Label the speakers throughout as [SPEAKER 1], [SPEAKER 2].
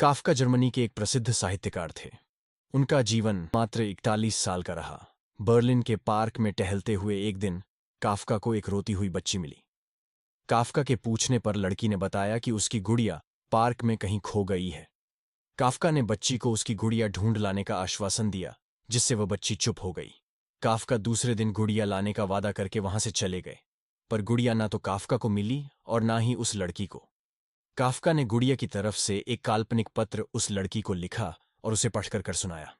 [SPEAKER 1] Kafka Germany के एक प्रसिद्ध साहित्यकार थे। उनका जीवन मात्र 41 साल का रहा। बर्लिन के पार्क में टहलते हुए एक दिन काफका को एक रोती हुई बच्ची मिली। काफका के पूछने पर लड़की ने बताया कि उसकी गुड़िया पार्क में कहीं खो गई है। काफका ने बच्ची को उसकी गुड़िया ढूंढ लाने का आश्वासन दिया, जिससे वह बच्ची चुप हो गई। काफका दूसरे दिन गुड़िया लाने का वादा करके वहां से चले गए, पर गुड़िया ना तो काफका को मिली और ना ही उस लड़की को। काफका ने गुड़िया की तरफ से एक काल्पनिक पत्र उस लड़की को लिखा और उसे पढ़कर सुनाया।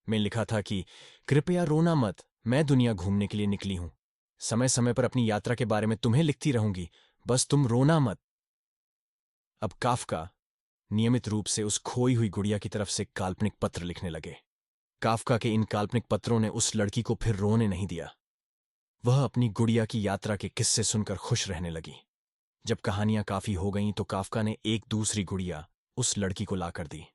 [SPEAKER 1] मैं लिखा था कि कृपया रोना मत, मैं दुनिया घूमने के लिए निकली हूं। समय समय पर अपनी यात्रा के बारे में तुम्हें लिखती रहूंगी, बस तुम रोना मत। अब काफका नियमित रूप से उस खोई हुई गुड़िया की तरफ से काल्पनिक पत्र लिखने लगे। काफका के इन काल्पनिक पत्रों ने उस लड़की को फिर रोने नहीं दिया। वह अपनी गुड़िया की यात्रा के किस्से सुनकर खुश रहने लगी। जब कहानियां काफी हो गईं तो काफका ने एक दूसरी गुड़िया उस लड़की को लाकर दी।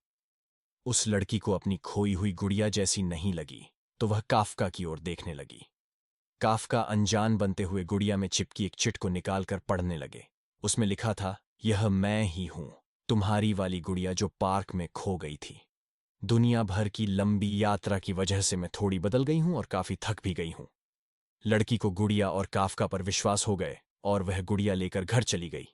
[SPEAKER 1] उस लड़की को अपनी खोई हुई गुड़िया जैसी नहीं लगी, तो वह काफका की ओर देखने लगी। काफका अनजान बनते हुए गुड़िया में चिपकी एक चिट को निकालकर पढ़ने लगे। उसमें लिखा था, यह मैं ही हूं, तुम्हारी वाली गुड़िया जो पार्क में खो गई थी। दुनिया भर की लंबी यात्रा की वजह से मैं थोड़ी बदल गई हूं और काफी थक भी गई हूं। लड़की को गुड़िया और काफका पर विश्वास हो गए और वह गुड़िया लेकर घर चली गई।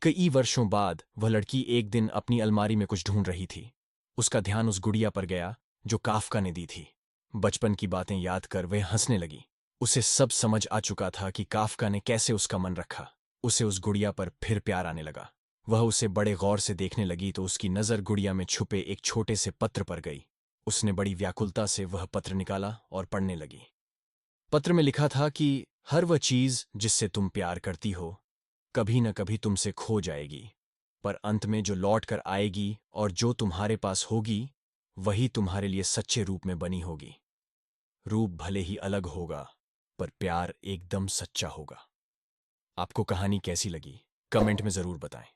[SPEAKER 1] कई वर्षों बाद वह लड़की एक दिन अपनी अलमारी में कुछ ढूंढ रही थी। उसका ध्यान उस गुड़िया पर गया जो काफका ने दी थी। बचपन की बातें याद कर वह हंसने लगी। उसे सब समझ आ चुका था कि काफका ने कैसे उसका मन रखा। उसे उस गुड़िया पर फिर प्यार आने लगा। वह उसे बड़े गौर से देखने लगी तो उसकी नजर गुड़िया में छुपे एक छोटे से पत्र पर गई। उसने बड़ी व्याकुलता से वह पत्र निकाला और पढ़ने लगी। पत्र में लिखा था कि हर वह चीज जिससे तुम प्यार करती हो कभी न कभी तुमसे खो जाएगी, पर अंत में जो लौट कर आएगी और जो तुम्हारे पास होगी वही तुम्हारे लिए सच्चे रूप में बनी होगी। रूप भले ही अलग होगा, पर प्यार एकदम सच्चा होगा। आपको कहानी कैसी लगी कमेंट में जरूर बताएं।